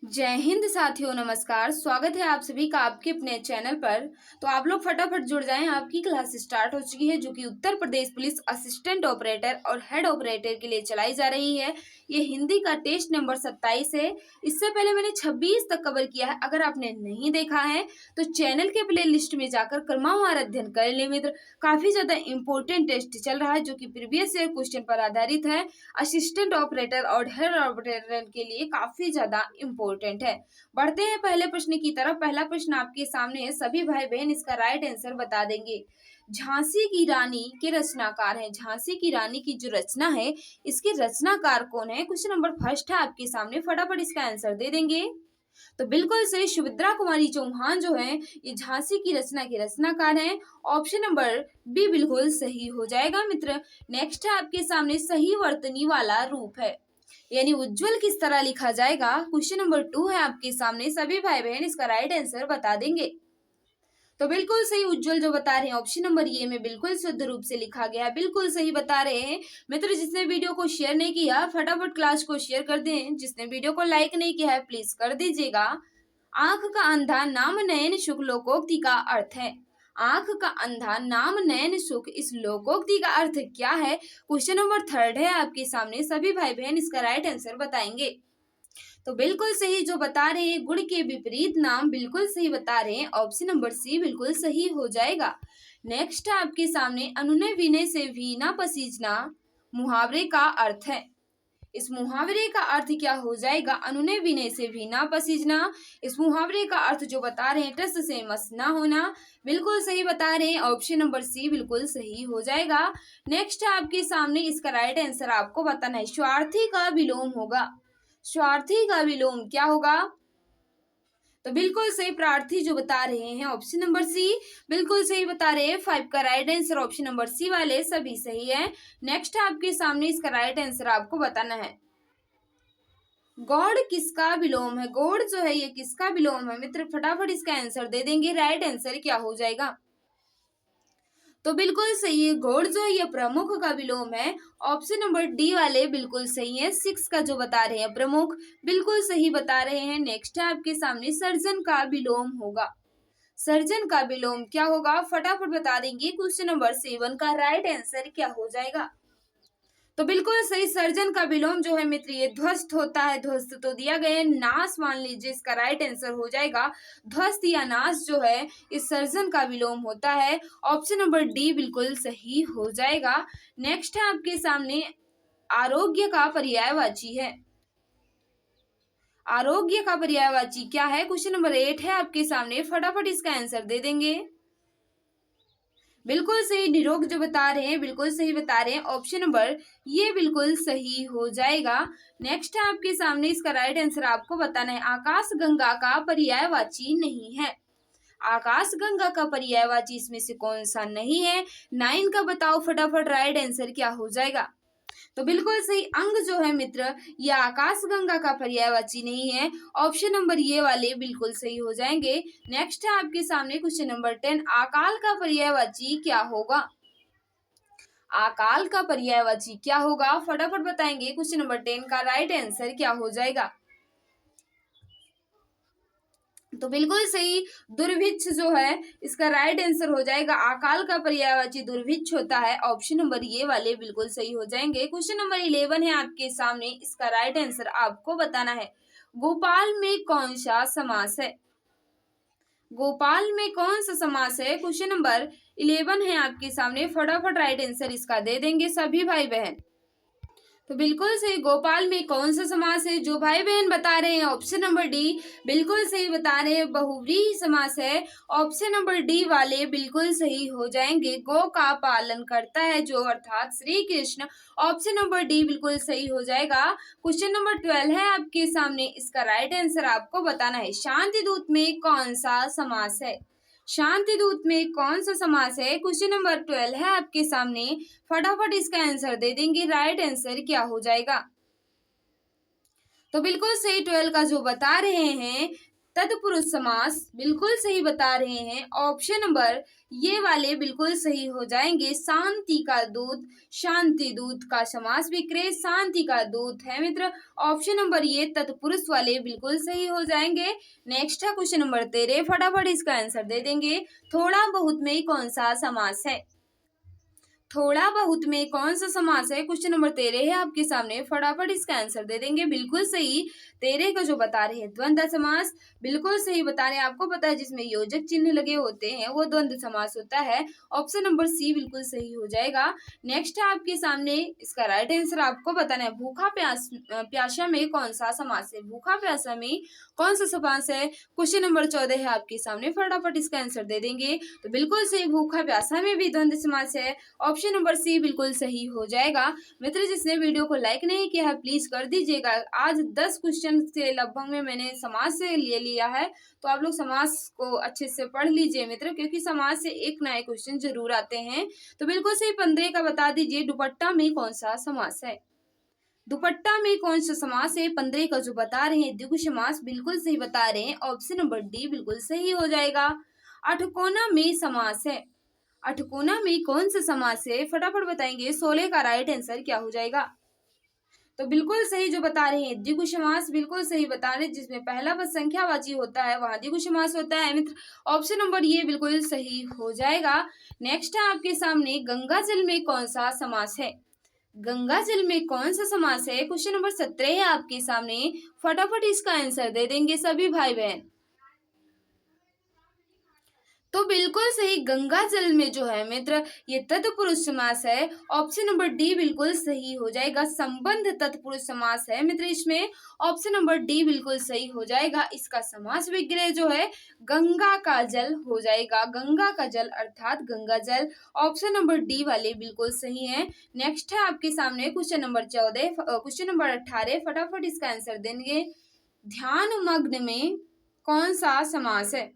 जय हिंद साथियों, नमस्कार। स्वागत है आप सभी का आपके अपने चैनल पर। तो आप लोग फटाफट जुड़ जाएं, आपकी क्लास स्टार्ट हो चुकी है जो कि Uttar Pradesh police assistant operator और हेड ऑपरेटर के लिए चलाई जा रही है। ये हिंदी का टेस्ट नंबर 27 है। इससे पहले मैंने 26 तक कवर किया है। अगर आपने नहीं देखा है तो चैनल के प्ले लिस्ट में जाकर क्रमवार अध्ययन कर ले मित्र। काफी ज्यादा इंपॉर्टेंट टेस्ट चल रहा है जो कि प्रीवियस ईयर क्वेश्चन पर आधारित है। असिस्टेंट ऑपरेटर और हेड ऑपरेटर के लिए काफी ज्यादा इंपॉर्टेंट है। बढ़ते हैं पहले प्रश्न की तरफ। पहला प्रश्न आपके सामने है, सभी भाई बहन इसका राइट आंसर बता देंगे। झांसी की रानी के रचनाकार हैं। झांसी की रानी की जो रचना है, इसके रचनाकार कौन है? क्वेश्चन नंबर फर्स्ट है आपके सामने, फटाफट इसका आंसर दे देंगे। तो बिल्कुल सही, सुभद्रा कुमारी चौहान जो है ये झांसी की रचना के रचनाकार हैं। ऑप्शन नंबर बी बिल्कुल सही हो जाएगा मित्र। नेक्स्ट है आपके सामने, सही वर्तनी वाला रूप है यानी उज्जवल किस तरह लिखा जाएगा? क्वेश्चन नंबर 2 है आपके सामने, सभी भाई बहन इसका राइट आंसर बता देंगे। तो बिल्कुल सही, उज्जवल जो बता रहे हैं ऑप्शन नंबर ए में बिल्कुल शुद्ध रूप से लिखा गया है। बिल्कुल सही बता रहे हैं मित्र। जिसने वीडियो को शेयर नहीं किया फटाफट क्लास को शेयर कर दें। जिसने वीडियो को लाइक नहीं किया है प्लीज कर दीजिएगा। आंख का अंधा नाम नयन सुख लोकोक्ति का अर्थ है। आंख का अंधा नाम नयन सुख, इस लोकोक्ति का अर्थ क्या है? क्वेश्चन नंबर थर्ड है आपके सामने, सभी भाई बहन इसका राइट आंसर बताएंगे। तो बिल्कुल सही जो बता रहे हैं, गुण के विपरीत नाम, बिल्कुल सही बता रहे हैं। ऑप्शन नंबर सी बिल्कुल सही हो जाएगा। नेक्स्ट आपके सामने, अनुनय विनय से भीना पसीजना मुहावरे का अर्थ है। इस मुहावरे का अर्थ क्या हो जाएगा? अनुनय विनय से भीना पसीजना। इस मुहावरे का अर्थ जो बता रहे हैं, टस से मस ना होना। बिल्कुल सही बता रहे हैं। ऑप्शन नंबर सी बिल्कुल सही हो जाएगा। नेक्स्ट आपके सामने, इसका राइट आंसर आपको बताना है। स्वार्थी का विलोम होगा। स्वार्थी का विलोम क्या होगा? तो बिल्कुल सही, प्रार्थी जो बता रहे हैं ऑप्शन नंबर सी बिल्कुल सही बता रहे हैं। 5 का right answer option number C वाले सभी सही है। नेक्स्ट आपके सामने, इसका राइट आंसर आपको बताना है। गौड़ किसका विलोम है? गौड़ जो है ये किसका विलोम है मित्र? फटाफट इसका आंसर दे देंगे। राइट आंसर क्या हो जाएगा? तो बिल्कुल सही है, घोड़ जो है ये प्रमुख का विलोम है। ऑप्शन नंबर डी वाले बिल्कुल सही है। 6 का जो बता रहे हैं प्रमुख, बिल्कुल सही बता रहे हैं। नेक्स्ट है आपके सामने, सर्जन का विलोम होगा। सर्जन का विलोम क्या होगा? फटाफट बता देंगे। क्वेश्चन नंबर 7 का राइट आंसर क्या हो जाएगा? तो बिल्कुल सही, सर्जन का विलोम जो है मित्र ये ध्वस्त होता है। ध्वस्त तो दिया गया है, नाश मान लीजिए इसका राइट आंसर हो जाएगा। ध्वस्त या नाश जो है इस सर्जन का विलोम होता है। ऑप्शन नंबर डी बिल्कुल सही हो जाएगा। नेक्स्ट है आपके सामने, आरोग्य का पर्यायवाची है। आरोग्य का पर्यायवाची क्या है? क्वेश्चन नंबर 8 है आपके सामने, फटाफट इसका आंसर दे देंगे। बिल्कुल सही, निरोग जो बता रहे हैं बिल्कुल सही बता रहे हैं। ऑप्शन नंबर ये बिल्कुल सही हो जाएगा। नेक्स्ट है आपके सामने, इसका राइट आंसर आपको बताना है। आकाश गंगा का पर्यायवाची नहीं है। आकाश गंगा का पर्यायवाची इसमें से कौन सा नहीं है? 9 का बताओ फटाफट, राइट आंसर क्या हो जाएगा? तो बिल्कुल सही, अंग जो है मित्र यह आकाश गंगा का पर्यायवाची नहीं है। ऑप्शन नंबर ये वाले बिल्कुल सही हो जाएंगे। नेक्स्ट है आपके सामने क्वेश्चन नंबर 10, अकाल का पर्यायवाची क्या होगा? अकाल का पर्यायवाची क्या होगा? फटाफट बताएंगे। क्वेश्चन नंबर 10 का राइट आंसर क्या हो जाएगा? तो बिल्कुल सही, दुर्भिक्ष जो है इसका राइट आंसर हो जाएगा। अकाल का पर्यायवाची दुर्भिक्ष होता है। ऑप्शन नंबर ये वाले बिल्कुल सही हो जाएंगे। क्वेश्चन नंबर 11 है आपके सामने, इसका राइट आंसर आपको बताना है। गोपाल में कौन सा समास है? गोपाल में कौन सा समास है? क्वेश्चन नंबर 11 है आपके सामने, फटाफट राइट आंसर इसका दे देंगे सभी भाई बहन। तो बिल्कुल सही, गोपाल में कौन सा समास है? जो भाई बहन बता रहे हैं ऑप्शन नंबर डी बिल्कुल सही बता रहे हैं, बहुव्रीहि समास है। ऑप्शन नंबर डी वाले बिल्कुल सही हो जाएंगे। गो का पालन करता है जो, अर्थात Shri Krishna. Option number D बिल्कुल सही हो जाएगा। क्वेश्चन नंबर 12 है आपके सामने, इसका राइट आंसर आपको बताना है। शांति दूत में कौन सा समास है? शांति दूत में कौन सा समास है? क्वेश्चन नंबर 12 है आपके सामने, फटाफट इसका आंसर दे देंगे। राइट आंसर क्या हो जाएगा? तो बिल्कुल सही, 12 का जो बता रहे हैं, तत्पुरुष समास बिल्कुल सही बता रहे हैं। ऑप्शन नंबर ये वाले बिल्कुल सही हो जाएंगे। शांति का दूत, शांति दूत का समास विग्रह शांति का दूत है मित्र। ऑप्शन नंबर ये तत्पुरुष वाले बिल्कुल सही हो जाएंगे। नेक्स्ट है क्वेश्चन नंबर 13, फटाफट इसका आंसर दे देंगे। थोड़ा बहुत में कौन सा समास है? थोड़ा बहुत में कौन सा समास है? क्वेश्चन नंबर 13 है आपके सामने, फटाफट इसका आंसर दे देंगे। बिल्कुल सही, 13 का जो बता रहे हैं द्वंद्व समास, बिल्कुल सही बता रहे हैं। आपको पता है जिसमें योजक चिन्ह लगे होते हैं वो द्वंद्व समास होता है। ऑप्शन नंबर सी बिल्कुल सही हो जाएगा। नेक्स्ट है आपके सामने, इसका राइट आंसर आपको बताना है। भूखा प्यासा में कौन सा समास है? भूखा प्यासा में कौन सा समास है? क्वेश्चन नंबर 14 है आपके सामने, फटाफट इसका आंसर दे देंगे। तो बिल्कुल सही, भूखा प्यासा में भी द्वंद्व समास है। ऑप्शन नंबर सी बिल्कुल सही हो जाएगा। मित्र जिसने वीडियो को लाइक नहीं किया है प्लीज कर दीजिएगा। आज 10 क्वेश्चन से लगभग में मैंने समास से ले लिया है, तो आप लोग समास को अच्छे से पढ़ लीजिए मित्र, क्योंकि समास से एक ना एक क्वेश्चन जरूर आते हैं। तो बिल्कुल सही 15 का बता दीजिए। दुपट्टा में कौन सा समास है? दुपट्टा में कौन सा समास है? 15 का जो बता रहे हैं द्विगु समास, बिल्कुल सही बता रहे हैं। ऑप्शन नंबर डी बिल्कुल सही हो जाएगा। अठकोना में समास है। अठकोना में कौन सा समास है? फटाफट बताएंगे। 16 का राइट आंसर क्या हो जाएगा? तो बिल्कुल सही जो बता रहे हैं द्विगु समास, बिल्कुल सही बता रहे हैं। जिसमें पहला पद संख्यावाची होता है वहां द्विगु समास होता है मित्र। ऑप्शन नंबर ये बिल्कुल सही हो जाएगा। नेक्स्ट है आपके सामने, गंगा जल में कौन सा समास है? गंगा जल में कौन सा समास है? क्वेश्चन नंबर 17 है आपके सामने, फटाफट इसका आंसर दे देंगे सभी भाई बहन। तो बिल्कुल सही, गंगा जल में जो है मित्र ये तत्पुरुष समास है। ऑप्शन नंबर डी बिल्कुल सही हो जाएगा। संबंध तत्पुरुष समास है मित्र इसमें। ऑप्शन नंबर डी बिल्कुल सही हो जाएगा। इसका समास विग्रह जो है गंगा का जल हो जाएगा। गंगा का जल अर्थात गंगा जल। ऑप्शन नंबर डी वाले बिल्कुल सही है। नेक्स्ट है आपके सामने क्वेश्चन नंबर 14, क्वेश्चन नंबर 18, फटाफट इसका आंसर देंगे। ध्यान मग्न में कौन सा समास है?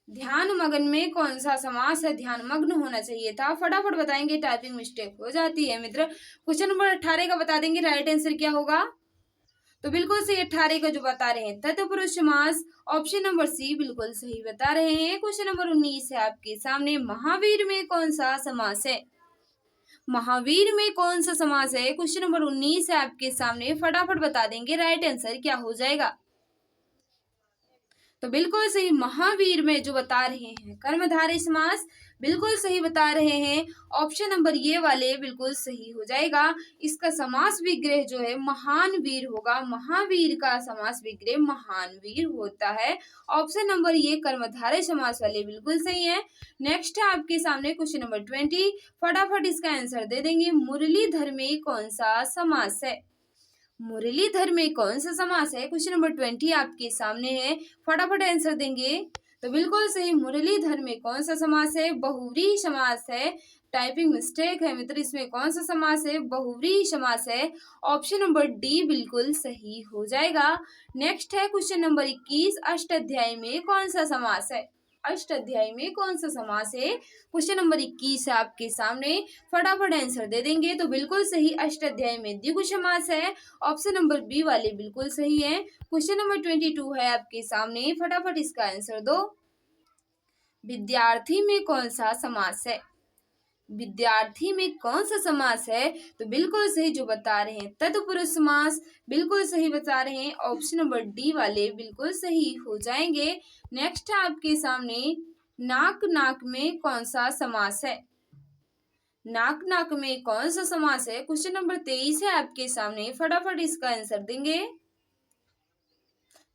ध्यान मग्न में कौन सा समास है? ध्यान मग्न होना चाहिए था, फटाफट बताएंगे, टाइपिंग मिस्टेक हो जाती है मित्र। क्वेश्चन नंबर 18 का बता देंगे राइट आंसर क्या होगा? तो बिल्कुल सही 18 का जो बता रहे हैं तत्पुरुष समास। ऑप्शन नंबर सी बिल्कुल सही बता रहे हैं। क्वेश्चन नंबर 19 है आपके सामने, महावीर में कौन सा समास है? महावीर में कौन सा समास है? क्वेश्चन नंबर 19 है आपके सामने, फटाफट बता देंगे राइट आंसर क्या हो जाएगा? तो बिल्कुल सही, महावीर में जो बता रहे हैं कर्मधारय समास, बिल्कुल सही बता रहे हैं। ऑप्शन नंबर ये वाले बिल्कुल सही हो जाएगा। इसका समास विग्रह जो है महान वीर होगा। महावीर का समास विग्रह महान वीर होता है। ऑप्शन नंबर ये कर्मधारय समास वाले बिल्कुल सही है। नेक्स्ट है आपके सामने क्वेश्चन नंबर 20, फटाफट इसका आंसर दे देंगे। मुरलीधर में कौन सा समास है? मुरलीधर में कौन सा समास है? क्वेश्चन नंबर 20 आपके सामने है, फटाफट आंसर देंगे। तो बिल्कुल सही, मुरलीधर में कौन सा समास है? बहुव्रीहि समास है। टाइपिंग मिस्टेक है मित्र, इसमें कौन सा समास है? बहुव्रीहि समास है। ऑप्शन नंबर डी बिल्कुल सही हो जाएगा। नेक्स्ट है क्वेश्चन नंबर 21, अष्टाध्यायी में कौन सा समास है? अष्टाध्यायी में कौन सा समास है? क्वेश्चन नंबर 21 है आपके सामने, फटाफट आंसर दे देंगे। तो बिल्कुल सही, अष्टाध्यायी में द्विगु समास है। ऑप्शन नंबर बी वाले बिल्कुल सही है। क्वेश्चन नंबर 22 है आपके सामने, फटाफट इसका आंसर दो। विद्यार्थी में कौन सा समास है? विद्यार्थी में कौन सा समास है? तो बिल्कुल सही जो बता रहे हैं तत्पुरुष समास, बिल्कुल सही बता रहे हैं। ऑप्शन नंबर डी वाले बिल्कुल सही हो जाएंगे। नेक्स्ट है आपके सामने, नाक नाक में कौन सा समास है? नाक नाक में कौन सा समास है? क्वेश्चन नंबर 23 है आपके सामने, फटाफट इसका आंसर देंगे।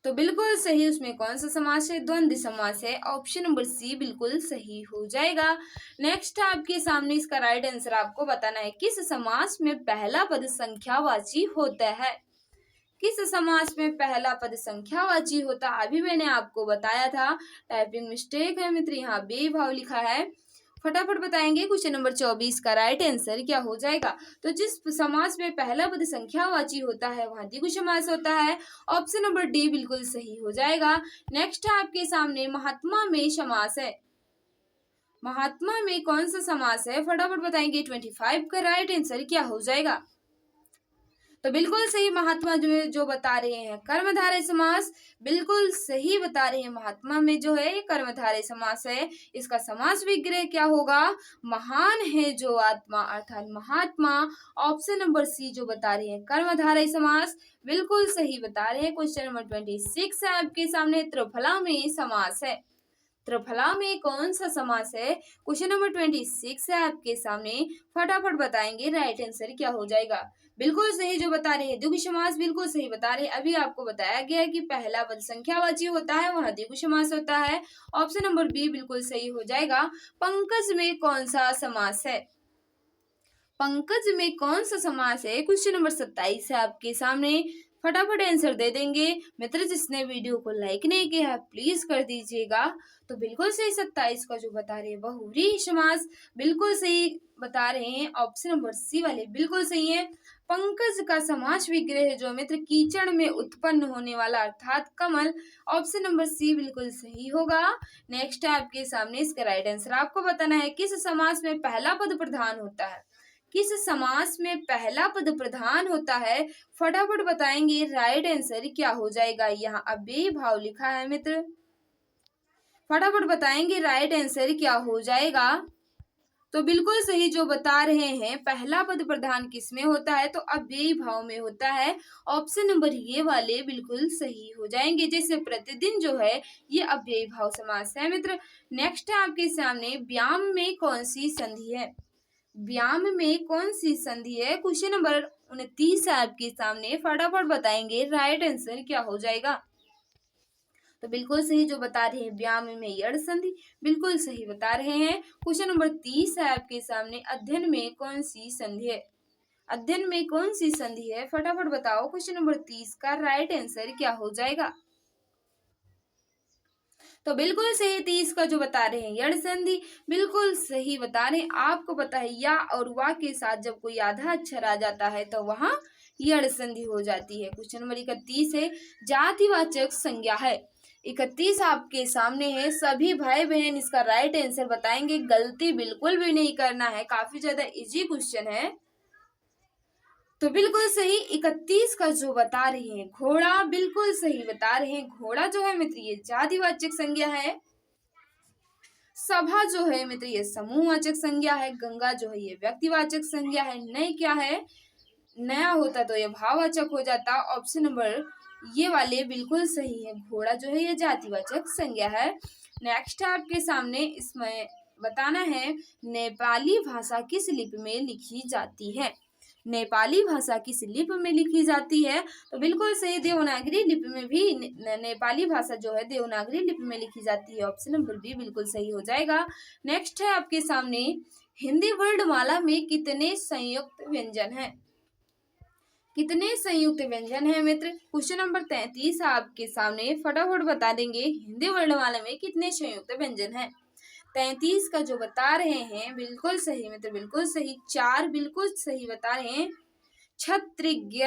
तो बिल्कुल सही, उसमें कौन सा समास है? द्वंद्व समास है। ऑप्शन नंबर सी बिल्कुल सही हो जाएगा। नेक्स्ट आपके सामने, इसका राइट आंसर आपको बताना है। किस समास में पहला पद संख्यावाची होता है? किस समास में पहला पद संख्यावाची होता? अभी मैंने आपको बताया था, टाइपिंग मिस्टेक है मित्र, यहाँ बेभाव लिखा है, फटाफट बताएंगे। क्वेश्चन नंबर 24 का राइट आंसर क्या हो जाएगा? तो जिस समास में पहला पद संख्यावाची होता है वहां द्विगु समास होता है। ऑप्शन नंबर डी बिल्कुल सही हो जाएगा। नेक्स्ट आपके सामने, महात्मा में समास है। महात्मा में कौन सा समास है? फटाफट बताएंगे। 25 का राइट आंसर क्या हो जाएगा? तो बिल्कुल सही महात्मा जो बता रहे हैं कर्मधारय समास, बिल्कुल सही बता रहे हैं महात्मा में जो है ये कर्मधारय समास है। इसका समास विग्रह क्या होगा, महान है जो आत्मा अर्थात महात्मा। ऑप्शन नंबर सी जो बता रहे हैं कर्मधारय समास, बिल्कुल सही बता रहे हैं। क्वेश्चन नंबर 26 है आपके सामने, त्रिफला में समास है। त्रिफला में कौन सा समास है, क्वेश्चन नंबर 26 है आपके सामने, फटाफट बताएंगे राइट आंसर क्या हो जाएगा। बिल्कुल सही जो बता रहे हैं द्विगु समास, बिल्कुल सही बता रहे हैं। अभी आपको बताया गया है कि पहला पद संख्यावाची होता है, वहां द्विगु समास होता है। ऑप्शन नंबर बी बिल्कुल सही हो जाएगा। पंकज में कौन सा समास है, पंकज में कौन सा समास है, क्वेश्चन नंबर 27 है आपके सामने, फटाफट आंसर दे देंगे। मित्र जिसने वीडियो को लाइक नहीं किया है प्लीज कर दीजिएगा। तो बिल्कुल सही 27 का जो बता रहे हैं बहुव्रीहि समास, बिल्कुल सही बता रहे हैं। ऑप्शन नंबर सी वाले बिल्कुल सही है। पंकज का समास विग्रह है जो मित्र कीचड़ में उत्पन्न होने वाला अर्थात कमल। ऑप्शन नंबर सी बिल्कुल सही होगा। नेक्स्ट है आपके सामने, इसका राइट आंसर आपको बताना है। किस समास में पहला पद प्रधान होता है, किस समास में पहला पद प्रधान होता है, फटाफट बताएंगे राइट आंसर क्या हो जाएगा। यहाँ अव्ययी भाव लिखा है मित्र, फटाफट बताएंगे राइट आंसर क्या हो जाएगा। तो बिल्कुल सही जो बता रहे हैं पहला पद प्रधान किस में होता है, तो अव्ययी भाव में होता है। ऑप्शन नंबर ये वाले बिल्कुल सही हो जाएंगे। जैसे प्रतिदिन जो है ये अव्ययी भाव समास है मित्र। नेक्स्ट है आपके सामने, व्याम में कौन सी संधि है, व्याम में कौन सी संधि है, क्वेश्चन नंबर 29 है आपके सामने, फटाफट बताएंगे राइट आंसर क्या हो जाएगा। तो बिल्कुल सही जो बता रहे हैं व्याम में यड़ संधि, बिल्कुल सही बता रहे हैं। क्वेश्चन नंबर 30 है आपके सामने, अध्ययन में कौन सी संधि है, अध्ययन में कौन सी संधि है, फटाफट बताओ। क्वेश्चन नंबर 30 का राइट आंसर क्या हो जाएगा। तो बिल्कुल सही 30 का जो बता रहे हैं यड़ संधि, बिल्कुल सही बता रहे हैं। आपको पता है या और वा के साथ जब कोई आधा अक्षर आ जाता है तो वहां यड़ संधि हो जाती है। क्वेश्चन नंबर 31 है, जातिवाचक संज्ञा है। 31 आपके सामने है, सभी भाई बहन इसका राइट आंसर बताएंगे, गलती बिल्कुल भी नहीं करना है, काफी ज्यादा इजी क्वेश्चन है। तो बिल्कुल सही 31 का जो बता रहे हैं घोड़ा, बिल्कुल सही बता रहे हैं। घोड़ा जो है मित्र ये जातिवाचक संज्ञा है। सभा जो है मित्र ये समूहवाचक संज्ञा है। गंगा जो है ये व्यक्तिवाचक संज्ञा है। नई क्या है, नया होता तो ये भाववाचक हो जाता। ऑप्शन नंबर ये वाले बिल्कुल सही है। घोड़ा जो है ये जातिवाचक संज्ञा है। नेक्स्ट आपके सामने इसमें बताना है, नेपाली भाषा किस लिपि में लिखी जाती है, नेपाली भाषा किस लिपि में लिखी जाती है, तो बिल्कुल सही देवनागरी लिपि में भी नेपाली भाषा जो है देवनागरी लिपि में लिखी जाती है। ऑप्शन नंबर बी बिल्कुल सही हो जाएगा। नेक्स्ट है आपके सामने, हिंदी वर्णमाला में कितने संयुक्त व्यंजन हैं, कितने संयुक्त व्यंजन है मित्र। क्वेश्चन नंबर 33 आपके सामने, फटाफट बता देंगे हिंदी वर्णमाला में कितने संयुक्त व्यंजन हैं। 33 का जो बता रहे हैं बिल्कुल सही मित्र, बिल्कुल सही, 4 बिल्कुल सही बता रहे हैं। क्षत्रिज्ञ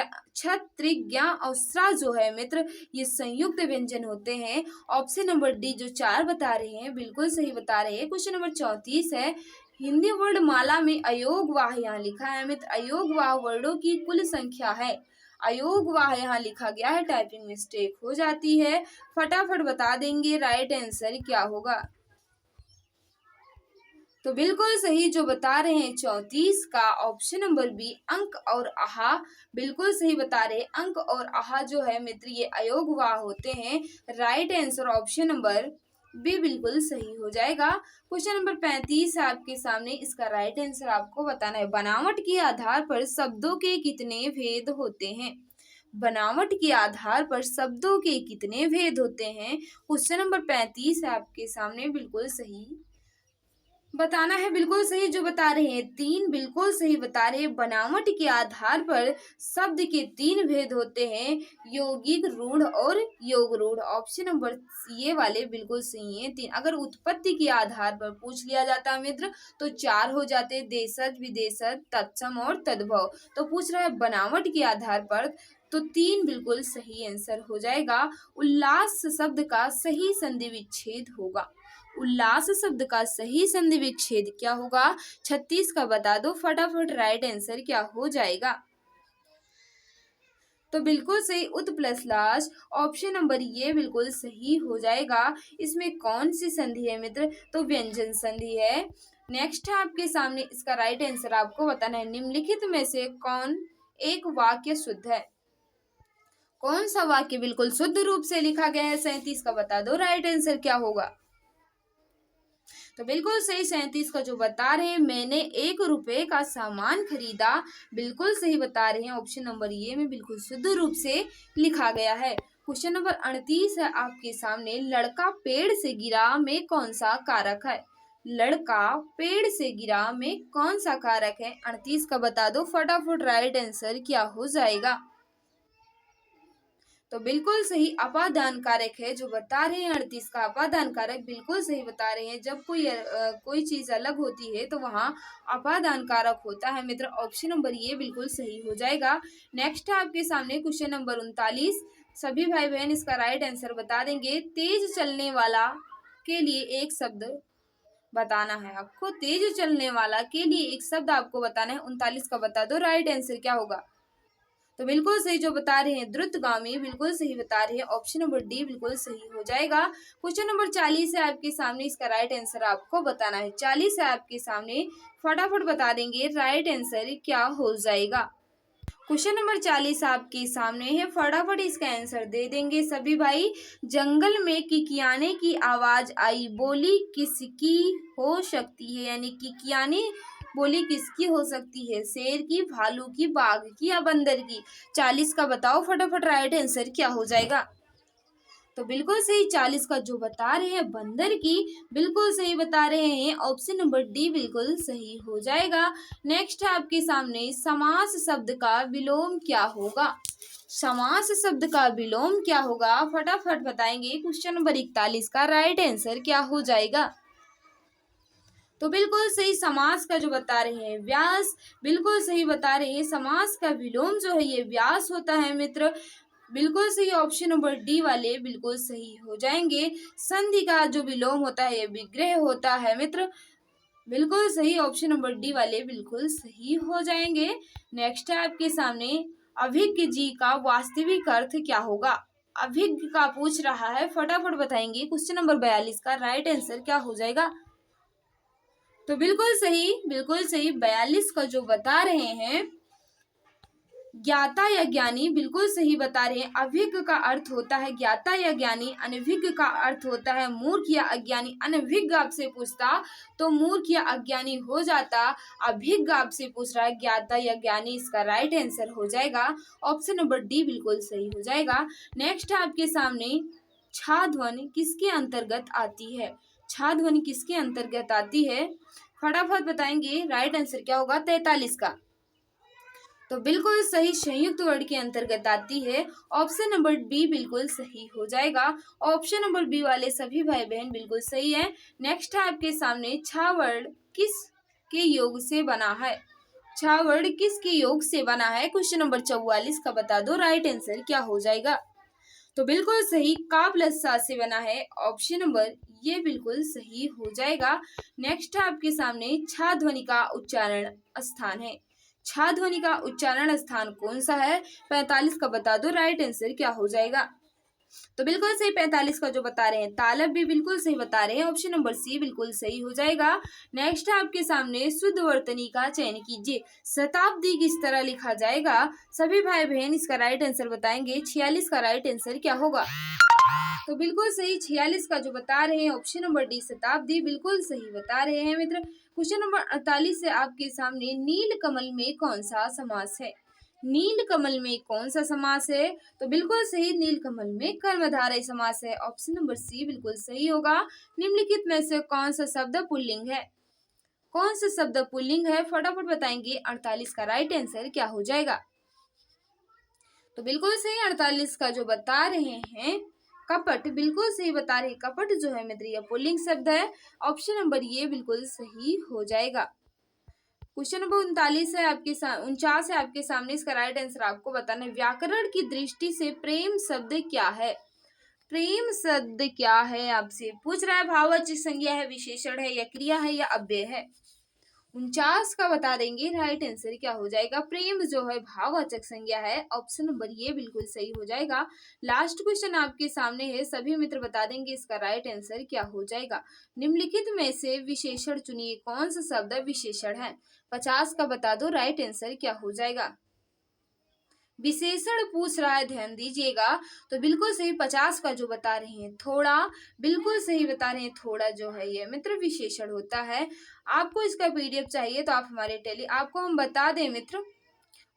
और स्रा जो है मित्र ये संयुक्त व्यंजन होते हैं। ऑप्शन नंबर डी जो 4 बता रहे हैं बिल्कुल सही बता रहे हैं। क्वेश्चन नंबर 34 है, हिंदी वर्णमाला में अयोगवाह यहाँ लिखा है मित्र, अयोगवाह वर्णों की कुल संख्या है। अयोगवाह यहाँ लिखा गया है, टाइपिंग मिस्टेक हो जाती है, फटाफट बता देंगे राइट आंसर क्या होगा। तो बिल्कुल सही जो बता रहे हैं 34 का ऑप्शन नंबर बी अंक और आहा, बिल्कुल सही बता रहे हैं। अंक और आहा जो है मित्र ये अयोगवाह होते हैं। Right answer option number B बिल्कुल सही हो जाएगा। क्वेश्चन नंबर 35 है आपके सामने, इसका राइट आंसर आपको बताना है। बनावट के आधार पर शब्दों के कितने भेद होते हैं, बनावट के आधार पर शब्दों के कितने भेद होते हैं। क्वेश्चन नंबर 35 है आपके सामने, बिल्कुल सही बताना है। बिल्कुल सही जो बता रहे हैं 3 बिल्कुल सही बता रहे हैं। बनावट के आधार पर शब्द के 3 भेद होते हैं, यौगिक, रूढ़ और योग रूढ़। ऑप्शन नंबर ये वाले बिल्कुल सही है 3। अगर उत्पत्ति के आधार पर पूछ लिया जाता मित्र तो 4 हो जाते, देशज, विदेशज, तत्सम और तद्भव। तो पूछ रहा है बनावट के आधार पर तो 3 बिल्कुल सही आंसर हो जाएगा। उल्लास शब्द का सही संधि विच्छेद होगा, उल्लास शब्द का सही संधि विच्छेद क्या होगा। 36 का बता दो फटाफट राइट आंसर क्या हो जाएगा। तो बिल्कुल सही, उत प्लस लास्ट, ऑप्शन नंबर ये बिल्कुल सही हो जाएगा। इसमें कौन सी संधि है मित्र? तो व्यंजन संधि है। नेक्स्ट है आपके सामने, इसका राइट आंसर आपको बताना है। निम्नलिखित में से कौन एक वाक्य शुद्ध है? कौन सा वाक्य बिल्कुल शुद्ध रूप से लिखा गया है? 37 का बता दो राइट आंसर क्या होगा। तो बिल्कुल सही, 37 का जो बता रहे हैं, मैंने 1 रुपए का सामान खरीदा, बिल्कुल सही बता रहे हैं। ऑप्शन नंबर ये में बिल्कुल शुद्ध रूप से लिखा गया है। क्वेश्चन नंबर 38 है आपके सामने, लड़का पेड़ से गिरा में कौन सा कारक है? लड़का पेड़ से गिरा में कौन सा कारक है? 38 का बता दो फटाफट राइट आंसर क्या हो जाएगा। तो बिल्कुल सही, अपादान कारक है जो बता रहे हैं। 38 का अपादान कारक बिल्कुल सही बता रहे हैं। जब कोई चीज अलग होती है तो वहाँ अपादान कारक होता है मित्र। ऑप्शन नंबर ये बिल्कुल सही हो जाएगा। नेक्स्ट है आपके सामने क्वेश्चन नंबर 39। सभी भाई बहन इसका राइट आंसर बता देंगे। तेज चलने वाला के लिए एक शब्द बताना है आपको। तेज चलने वाला के लिए एक शब्द आपको बताना है। 39 का बता दो राइट आंसर क्या होगा। तो बिल्कुल सही जो बता रहे हैं, द्रुतगामी, बिल्कुल सही बता रहे हैं। ऑप्शन नंबर डी बिल्कुल सही हो जाएगा। क्वेश्चन नंबर 40 है आपके सामने, इसका राइट आंसर आपको बताना है। 40 है आपके सामने, फटाफट बता देंगे राइट आंसर क्या हो जाएगा। क्वेश्चन नंबर 40 आपके सामने है, फटाफट इसका आंसर दे देंगे सभी भाई। जंगल में किकियाने की आवाज आई, बोली किसकी हो सकती है? यानी किकियाने बोली किसकी हो सकती है? शेर की, भालू की, बाघ की या बंदर की? 40 का बताओ फटाफट राइट आंसर क्या हो जाएगा। तो बिल्कुल सही, 40 का जो बता रहे हैं, बंदर की, बिल्कुल सही बता रहे हैं। ऑप्शन नंबर डी बिल्कुल सही हो जाएगा। नेक्स्ट है आपके सामने, समास शब्द का विलोम क्या होगा? समास शब्द का विलोम क्या होगा? फटाफट बताएंगे। क्वेश्चन नंबर 41 का राइट आंसर क्या हो जाएगा। तो बिल्कुल सही, समास का जो बता रहे हैं, व्यास, बिल्कुल सही बता रहे हैं। समास का विलोम जो है ये व्यास होता है मित्र। बिल्कुल सही, ऑप्शन नंबर डी वाले बिल्कुल सही हो जाएंगे। संधि का जो विलोम होता है ये विग्रह होता है मित्र। बिल्कुल सही, ऑप्शन नंबर डी वाले बिल्कुल सही हो जाएंगे। नेक्स्ट है आपके सामने, अभिज्ञ जी का वास्तविक अर्थ क्या होगा? अभिज्ञ का पूछ रहा है, फटाफट बताएंगे। क्वेश्चन नंबर 42 का राइट आंसर क्या हो जाएगा। तो बिल्कुल सही, बिल्कुल सही, 42 का जो बता रहे हैं, ज्ञाता या ज्ञानी, बिल्कुल सही बता रहे हैं। अभिज्ञ का अर्थ होता है ज्ञाता या ज्ञानी, अनभिज्ञ का अर्थ होता है मूर्ख या अज्ञानी। अनभिज्ञ आपसे पूछता तो मूर्ख या अज्ञानी हो जाता। अभिज्ञ आपसे पूछ रहा है ज्ञाता या ज्ञानी, इसका राइट आंसर हो जाएगा। ऑप्शन नंबर डी बिल्कुल सही हो जाएगा। नेक्स्ट आपके सामने, छा ध्वनि किसके अंतर्गत आती है? छा ध्वनि किसके अंतर्गत आती है? फटाफट बताएंगे राइट आंसर क्या होगा। 43 का। तो बिल्कुल सही, संयुक्त वर्ण के अंतर्गत आती है। ऑप्शन नंबर बी बिल्कुल सही हो जाएगा। ऑप्शन नंबर बी वाले सभी भाई बहन बिल्कुल सही है। नेक्स्ट है आपके सामने, छा वर्ण किस के योग से बना है? छा वर्ण किसके योग से बना है? क्वेश्चन नंबर 44 का बता दो राइट आंसर क्या हो जाएगा। तो बिल्कुल सही, का प्लस सा से बना है। ऑप्शन नंबर ये बिल्कुल सही हो जाएगा। नेक्स्ट है आपके सामने, छा ध्वनि का उच्चारण स्थान है। छा ध्वनि का उच्चारण स्थान कौन सा है? 45 का बता दो राइट आंसर क्या हो जाएगा। तो बिल्कुल सही, 45 का जो बता रहे हैं, तालब भी बिल्कुल सही बता रहे हैं। ऑप्शन नंबर सी बिल्कुल सही हो जाएगा। नेक्स्ट है आपके सामने, शुद्ध वर्तनी का चयन कीजिए। शताब्दी किस तरह लिखा जाएगा? सभी भाई बहन इसका राइट आंसर बताएंगे। 46 का राइट आंसर क्या होगा। तो बिल्कुल सही, 46 का जो बता रहे हैं, ऑप्शन नंबर डी शताब्दी, बिल्कुल सही बता रहे हैं मित्र। क्वेश्चन नंबर 48 है आपके सामने, नील कमल में कौन सा समास है? नील कमल में कौन सा समास है? तो बिल्कुल सही, नील कमल में कर्मधारय समास है। ऑप्शन नंबर सी बिल्कुल सही होगा। निम्नलिखित में से कौन सा शब्द पुल्लिंग है? कौन सा शब्द पुल्लिंग है? फटाफट बताएंगे। 48 का राइट आंसर क्या हो जाएगा। तो बिल्कुल सही, 48 का जो बता रहे हैं, कपट, बिल्कुल सही बता रहे हैं। कपट जो है मित्र यह पुल्लिंग शब्द है। ऑप्शन नंबर ये बिल्कुल सही हो जाएगा। क्वेश्चन नंबर 39 है आपके 49 है आपके सामने, इसका राइट आंसर आपको बताना है। व्याकरण की दृष्टि से प्रेम शब्द क्या है? प्रेम शब्द क्या है आपसे पूछ रहा है। भाववाचक संज्ञा है, विशेषण है, या क्रिया है, या अव्यय है? 49 का बता देंगे, राइट आंसर क्या हो जाएगा। प्रेम जो है भाववाचक संज्ञा है, ऑप्शन नंबर ये बिल्कुल सही हो जाएगा। लास्ट क्वेश्चन आपके सामने है, सभी मित्र बता देंगे इसका राइट आंसर क्या हो जाएगा। निम्नलिखित में से विशेषण चुनिए, कौन सा शब्द विशेषण है। 50 का बता दो, राइट आंसर क्या हो जाएगा। विशेषण पूछ रहा है, ध्यान दीजिएगा। तो बिल्कुल सही 50 का जो बता रहे हैं थोड़ा, बिल्कुल सही बता रहे हैं। थोड़ा जो है ये मित्र विशेषण होता है। आपको इसका पीडीएफ चाहिए तो आप हमारे आपको हम बता दें मित्र,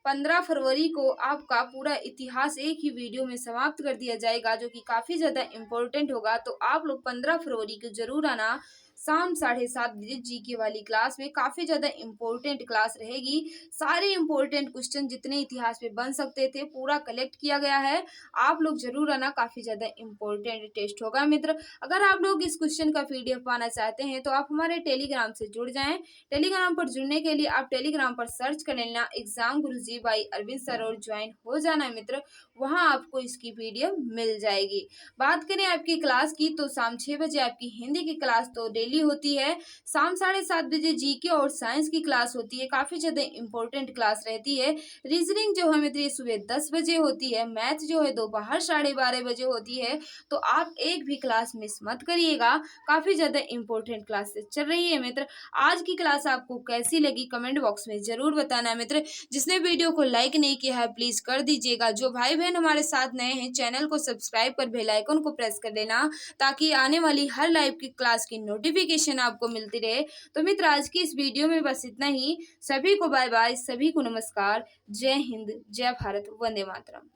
15 फरवरी को आपका पूरा इतिहास एक ही वीडियो में समाप्त कर दिया जाएगा, जो कि काफी ज्यादा इम्पोर्टेंट होगा। तो आप लोग 15 फरवरी को जरूर आना। शाम 7:30 बजे जीके वाली क्लास में काफी ज्यादा इम्पोर्टेंट क्लास रहेगी। सारे इम्पोर्टेंट क्वेश्चन जितने इतिहास में बन सकते थे पूरा कलेक्ट किया गया है। आप लोग जरूर आना, काफी ज्यादा इम्पोर्टेंट टेस्ट होगा मित्र। अगर आप लोग इस क्वेश्चन का पीडीएफ पाना चाहते हैं तो आप हमारे टेलीग्राम से जुड़ जाएं। टेलीग्राम पर जुड़ने के लिए आप टेलीग्राम पर सर्च कर लेना exam Guruji by Arvind sir और ज्वाइन हो जाना मित्र। वहां आपको इसकी पीडीएफ मिल जाएगी। बात करें आपकी क्लास की तो शाम 6 बजे आपकी हिंदी की क्लास तो डेली होती है। शाम 7:30 बजे जीके और साइंस की क्लास होती है, काफी ज्यादा इंपॉर्टेंट क्लास रहती है। रीजनिंग जो है मित्र सुबह 10 बजे होती है। मैथ जो है दोपहर 12:30 बजे होती है। तो आप एक भी क्लास मिस मत करिएगा, काफी ज्यादा इंपॉर्टेंट क्लासेस चल रही है मित्र। आज की क्लास आपको कैसी लगी कमेंट बॉक्स में जरूर बताना मित्र। जिसने वीडियो को लाइक नहीं किया है प्लीज कर दीजिएगा। जो भाई बहन हमारे साथ नए हैं चैनल को सब्सक्राइब कर बेल आइकन को प्रेस कर देना, ताकि आने वाली हर लाइव की क्लास की नोटिफिकेशन आपको मिलती रहे। तो मित्र आज की इस वीडियो में बस इतना ही। सभी को बाय बाय, सभी को नमस्कार। जय हिंद, जय भारत, वंदे मातरम।